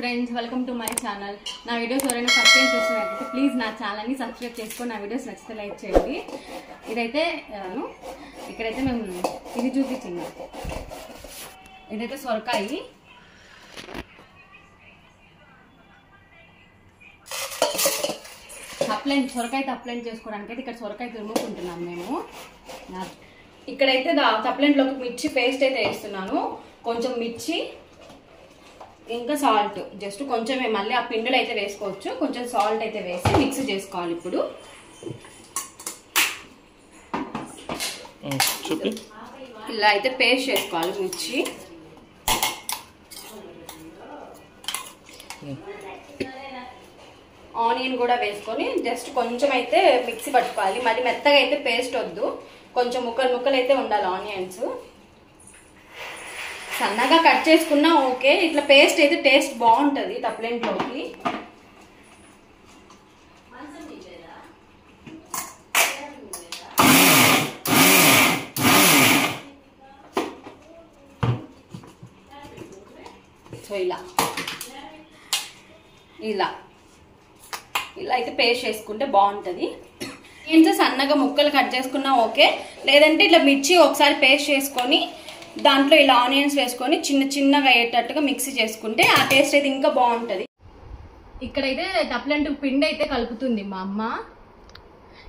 Friends, welcome to my channel. నా videos ఎవరైనా first time చూస్తున్నట్లయితే ప్లీజ్ నా ఛానల్ని సబ్స్క్రైబ్ చేసుకొని నా వీడియోస్ నచ్చితే లైక్ చేయండి. ఇదైతే ఇక్కడైతే మేము ఇది చూపించింది. ఇదైతే సొరకాయ. సొరకాయ తప్లెంట్ చేసుకోవడానికి అయితే ఇక్కడ సొరకాయ తురుముకుంటున్నాం మేము. ఇక్కడైతే తప్లెంట్లోకి మిర్చి పేస్ట్ అయితే వేస్తున్నాను. కొంచెం మిర్చి ఇంకా సాల్ట్, జస్ట్ కొంచెమే, మళ్ళీ ఆ పిండిలో అయితే వేసుకోవచ్చు. కొంచెం సాల్ట్ అయితే వేసి మిక్స్ చేసుకోవాలి. ఇప్పుడు ఇలా అయితే పేస్ట్ చేసుకోవాలి మిర్చి. ఆనియన్ కూడా వేసుకొని జస్ట్ కొంచెం అయితే మిక్సీ పట్టుకోవాలి. మళ్ళీ మెత్తగా అయితే పేస్ట్ వద్దు, కొంచెం ముక్కలు అయితే ఉండాలి. ఆనియన్స్ సన్నగా కట్ చేసుకున్నా ఓకే. ఇట్లా పేస్ట్ అయితే టేస్ట్ బాగుంటుంది తప్లెంట్లోకి. సో ఇలా అయితే పేస్ట్ చేసుకుంటే బాగుంటుంది. ఏంటో సన్నగా ముక్కలు కట్ చేసుకున్నా ఓకే, లేదంటే ఇట్లా మిర్చి ఒకసారి పేస్ట్ చేసుకొని దాంట్లో ఇలా ఆనియన్స్ వేసుకొని చిన్నగా అయ్యేటట్టుగా మిక్సీ చేసుకుంటే ఆ టేస్ట్ అయితే ఇంకా బాగుంటుంది. ఇక్కడైతే తప్లెంట్ పిండి అయితే కలుపుతుంది మా అమ్మ.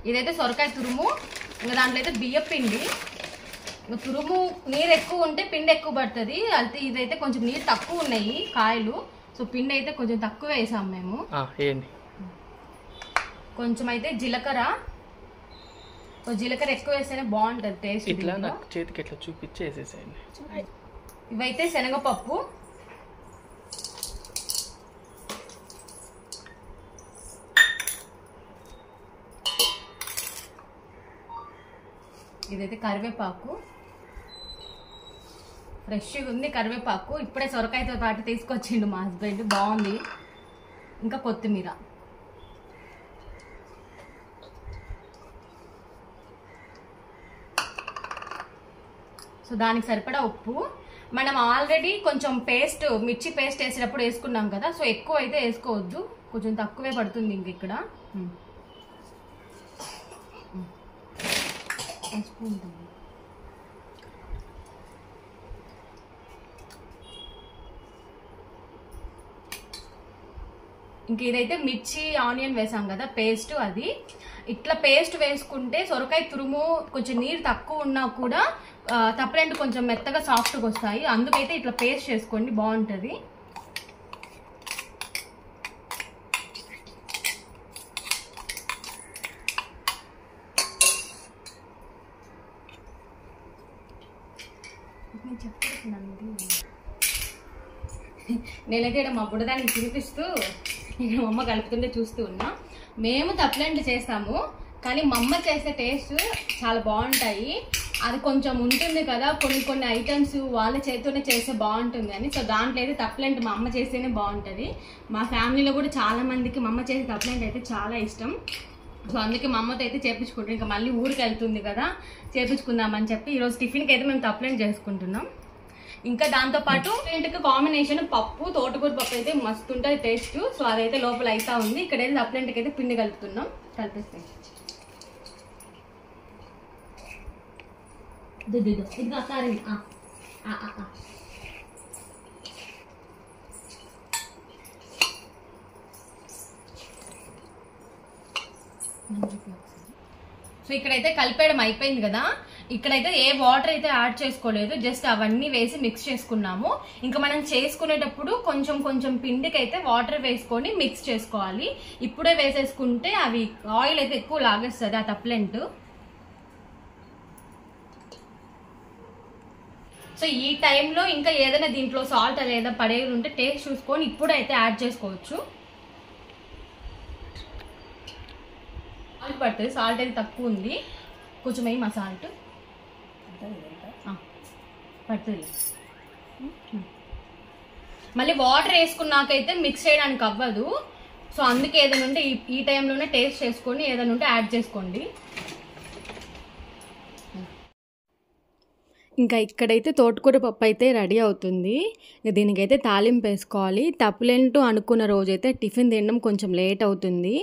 ఇదైతే సొరకాయ తురుము, ఇంకా దాంట్లో అయితే బియ్య పిండి. తురుము నీరు ఎక్కువ ఉంటే పిండి ఎక్కువ పడుతుంది. అయితే ఇదైతే కొంచెం నీరు తక్కువ ఉన్నాయి కాయలు, సో పిండి అయితే కొంచెం తక్కువ వేసాం మేము. కొంచెం అయితే జీలకర్ర ఎక్కువ వేస్తేనే బాగుంటుంది టేస్ట్. ఇట్లా నాకు చేతికి ఎట్లా చూపించేసేసేయండి. ఇవైతే శనగపప్పు, ఇదైతే కరివేపాకు. ఫ్రెష్గా ఉంది కరివేపాకు, ఇప్పుడే సొరకాయతో పాటు తీసుకొచ్చిండు మా హస్బెండ్, బాగుంది. ఇంకా కొత్తిమీర. సో దానికి సరిపడా ఉప్పు. మనం ఆల్రెడీ కొంచెం మిర్చి పేస్ట్ వేసేటప్పుడు వేసుకున్నాం కదా, సో ఎక్కువ అయితే వేసుకోవద్దు, కొంచెం తక్కువే పడుతుంది. ఇంక ఇక్కడ ఇంక ఇదైతే మిర్చి ఆనియన్ వేసాం కదా పేస్ట్, అది ఇట్లా పేస్ట్ వేసుకుంటే సొరకాయ తురుము కొంచెం నీరు తక్కువ ఉన్నా కూడా తప్లెంట్ కొంచెం మెత్తగా సాఫ్ట్గా వస్తాయి. అందుకైతే ఇట్లా పేస్ట్ చేసుకోండి, బాగుంటుంది. నేనైతే ఇక్కడ మా బుడదానికి చూపిస్తూ ఇక్కడ మా అమ్మ కలుపుతుంటే చూస్తూ ఉన్నా. మేము తప్లెంట్ చేస్తాము, కానీ మా అమ్మ చేసే టేస్ట్ చాలా బాగుంటాయి. అది కొంచెం ఉంటుంది కదా, కొన్ని ఐటమ్స్ వాళ్ళ చేతితోనే చేస్తే బాగుంటుంది అని. సో దాంట్లో అయితే తప్లెంట్ మా అమ్మ చేస్తేనే బాగుంటుంది. మా ఫ్యామిలీలో కూడా చాలా మందికి మా అమ్మ చేసే తప్లెంట్ అయితే చాలా ఇష్టం. సో అందుకే మా అమ్మతో అయితే చేపించుకుంటాం. ఇంకా మళ్ళీ ఊరికి వెళ్తుంది కదా, చేపించుకుందామని చెప్పి ఈరోజు టిఫిన్కి అయితే మేము తప్లెంట్ చేసుకుంటున్నాం. ఇంకా దాంతోపాటు ఇంటికి కాంబినేషన్ పప్పు, తోటకూర పప్పు అయితే మస్తు ఉంటుంది టేస్ట్. సో అదైతే లోపల అవుతా ఉంది. ఇక్కడైతే తప్లెంట్కి అయితే పిండి కలుపుతున్నాం. కలిపిస్తాయి సో ఇక్కడైతే కలిపేయడం అయిపోయింది కదా. ఇక్కడైతే ఏ వాటర్ అయితే యాడ్ చేసుకోలేదు, జస్ట్ అవన్నీ వేసి మిక్స్ చేసుకున్నాము. ఇంకా మనం చేసుకునేటప్పుడు కొంచెం పిండికి అయితే వాటర్ వేసుకొని మిక్స్ చేసుకోవాలి. ఇప్పుడే వేసేసుకుంటే అవి ఆయిల్ అయితే ఎక్కువ లాగేస్తుంది ఆ తప్లెంట్. సో ఈ టైంలో ఇంకా ఏదైనా దీంట్లో సాల్ట్ లేదా పడేది ఉంటే టేస్ట్ చూసుకొని ఇప్పుడైతే యాడ్ చేసుకోవచ్చు. సాల్ట్ పడుతుంది, సాల్ట్ అయితే తక్కువ ఉంది, కొంచెం వేయి మా సాల్ట్ పడుతుంది. మళ్ళీ వాటర్ వేసుకున్నాకైతే మిక్స్ చేయడానికి అవ్వదు. సో అందుకే ఏదైనా ఉంటే ఈ టైంలోనే టేస్ట్ చేసుకొని ఏదైనా ఉంటే యాడ్ చేసుకోండి. ఇంకా ఇక్కడైతే తోటకూర పప్పు అయితే రెడీ అవుతుంది. ఇక దీనికైతే తాలింపు వేసుకోవాలి. తప్పులేంటూ అనుకున్న రోజైతే టిఫిన్ తినడం కొంచెం లేట్ అవుతుంది.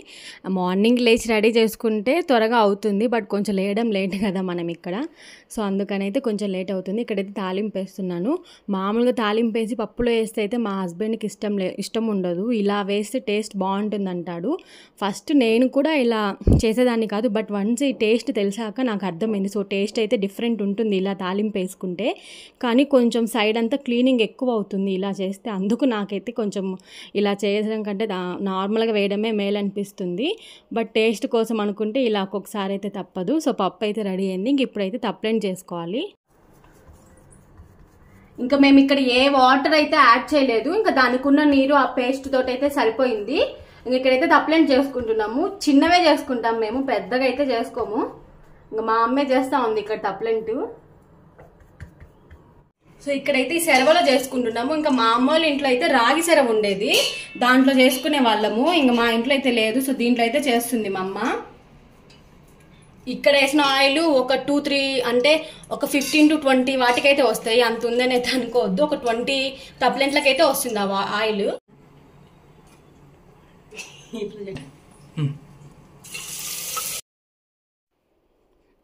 మార్నింగ్ లేచి రెడీ చేసుకుంటే త్వరగా అవుతుంది, బట్ కొంచెం లేయడం లేట్ కదా మనం ఇక్కడ. సో అందుకనైతే కొంచెం లేట్ అవుతుంది. ఇక్కడైతే తాలింపు వేస్తున్నాను. మామూలుగా తాలింపు వేసి పప్పులో వేస్తే అయితే మా హస్బెండ్కి ఇష్టం ఉండదు. ఇలా వేస్తే టేస్ట్ బాగుంటుంది అంటాడు. ఫస్ట్ నేను కూడా ఇలా చేసేదాన్ని కాదు, బట్ వన్స్ ఈ టేస్ట్ తెలిసాక నాకు అర్థమైంది. సో టేస్ట్ అయితే డిఫరెంట్ ఉంటుంది ఇలా తాలింపు వేసుకుంటే, కానీ కొంచెం సైడ్ అంతా క్లీనింగ్ ఎక్కువ అవుతుంది ఇలా చేస్తే. అందుకు నాకైతే కొంచెం ఇలా చేయడం కంటే నార్మల్గా వేయడమే మేలు అనిపిస్తుంది. బట్ టేస్ట్ కోసం అనుకుంటే ఇలా ఒక్కొక్కసారి అయితే తప్పదు. సో పప్పు అయితే రెడీ అయింది. ఇంక ఇప్పుడైతే తప్లెండ్ చేసుకోవాలి. ఇంకా మేము ఇక్కడ ఏ వాటర్ అయితే యాడ్ చేయలేదు. ఇంకా దానికి ఉన్న నీరు ఆ పేస్ట్ తోటి అయితే సరిపోయింది. ఇంక ఇక్కడైతే తప్లెండ్ చేసుకుంటున్నాము. చిన్నవే చేసుకుంటాం మేము, పెద్దగా అయితే చేసుకోము. ఇంకా మా అమ్మే చేస్తా ఉంది ఇక్కడ తప్లెంట్. సో ఇక్కడైతే ఈ సెరవలో చేసుకుంటున్నాము. ఇంకా మా అమ్మ వాళ్ళ ఇంట్లో అయితే రాగి సెరవ ఉండేది, దాంట్లో చేసుకునే వాళ్ళము. ఇంకా మా ఇంట్లో అయితే లేదు. సో దీంట్లో అయితే చేస్తుంది మా అమ్మ. ఇక్కడ వేసిన ఆయిల్ ఒక 2-3 అంటే ఒక 15 to 20 వాటికైతే వస్తాయి. అంత ఉందని అయితే అనుకోవద్దు. ఒక 20 తప్లెంట్లకైతే వస్తుంది ఆ ఆయిల్.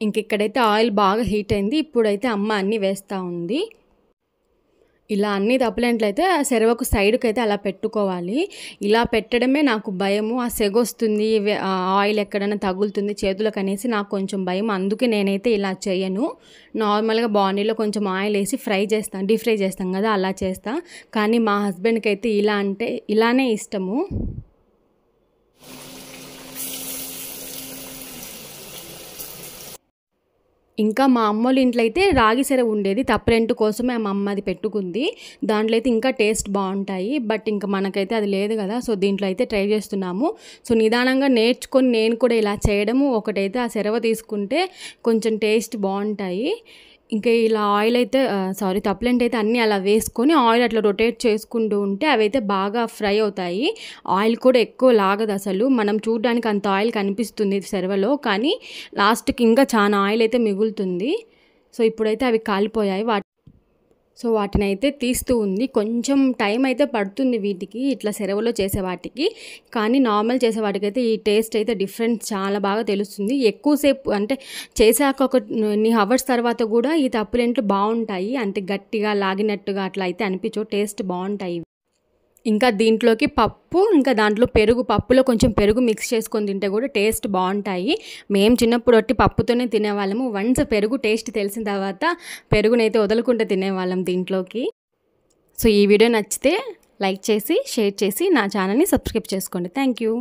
ఇంక ఇక్కడైతే ఆయిల్ బాగా హీట్ అయింది. ఇప్పుడైతే అమ్మ అన్నీ వేస్తూ ఉంది. ఇలా అన్ని తప్పులేంట్లు అయితే ఆ సెరవకు సైడ్కి అయితే అలా పెట్టుకోవాలి. ఇలా పెట్టడమే నాకు భయము. ఆ సెగొస్తుంది, ఆయిల్ ఎక్కడైనా తగులుతుంది చేతులకు అనేసి నాకు కొంచెం భయం. అందుకే నేనైతే ఇలా చేయను. నార్మల్గా బాండీలో కొంచెం ఆయిల్ వేసి ఫ్రై చేస్తాను, డీప్ ఫ్రై చేస్తాం కదా, అలా చేస్తా. కానీ మా హస్బెండ్కి అయితే ఇలా అంటే ఇలానే ఇష్టము. ఇంకా మా అమ్మోళ్ళ ఇంట్లో అయితే రాగి సెరవ ఉండేది. తప్పరెంటు కోసమే మా అమ్మ అది పెట్టుకుంది. దాంట్లో అయితే ఇంకా టేస్ట్ బాగుంటాయి. బట్ ఇంకా మనకైతే అది లేదు కదా. సో దీంట్లో అయితే ట్రై చేస్తున్నాము. సో నిదానంగా నేర్చుకొని నేను కూడా ఇలా చేయడము. ఒకటైతే ఆ సెరవ తీసుకుంటే కొంచెం టేస్ట్ బాగుంటాయి. ఇంకా ఇలా ఆయిల్ అయితే తప్లెంట్ అయితే అన్నీ అలా వేసుకొని ఆయిల్ అట్లా రొటేట్ చేసుకుంటూ ఉంటే అవి అయితే బాగా ఫ్రై అవుతాయి. ఆయిల్ కూడా ఎక్కువ లాగదు అసలు. మనం చూడడానికి అంత ఆయిల్ కనిపిస్తుంది సెరవలో, కానీ లాస్ట్కి ఇంకా చాలా ఆయిల్ అయితే మిగులుతుంది. సో ఇప్పుడైతే అవి కాలిపోయాయి. వాటిని అయితే తీస్తూ ఉంది. కొంచెం టైం అయితే పడుతుంది వీటికి, ఇట్లా సెరవలో చేసే వాటికి. కానీ నార్మల్ చేసే వాటికైతే ఈ టేస్ట్ అయితే డిఫరెంట్ చాలా బాగా తెలుస్తుంది. ఎక్కువసేపు అంటే చేశాక ఒక అవర్స్ తర్వాత కూడా ఈ తప్పులేంట్లు బాగుంటాయి. అంటే గట్టిగా లాగినట్టుగా అట్లా అయితే అనిపించవు, టేస్ట్ బాగుంటాయి. ఇంకా దీంట్లోకి పప్పు, ఇంకా దాంట్లో పెరుగు, పప్పులో కొంచెం పెరుగు మిక్స్ చేసుకొని తింటే కూడా టేస్ట్ బాగుంటాయి. మేము చిన్నప్పుడు వచ్చి పప్పుతోనే తినేవాళ్ళము. వన్స్ పెరుగు టేస్ట్ తెలిసిన తర్వాత పెరుగునైతే వదలకుండా తినేవాళ్ళం దీంట్లోకి. సో ఈ వీడియో నచ్చితే లైక్ చేసి షేర్ చేసి నా ఛానల్ని సబ్స్క్రైబ్ చేసుకోండి. Thank you.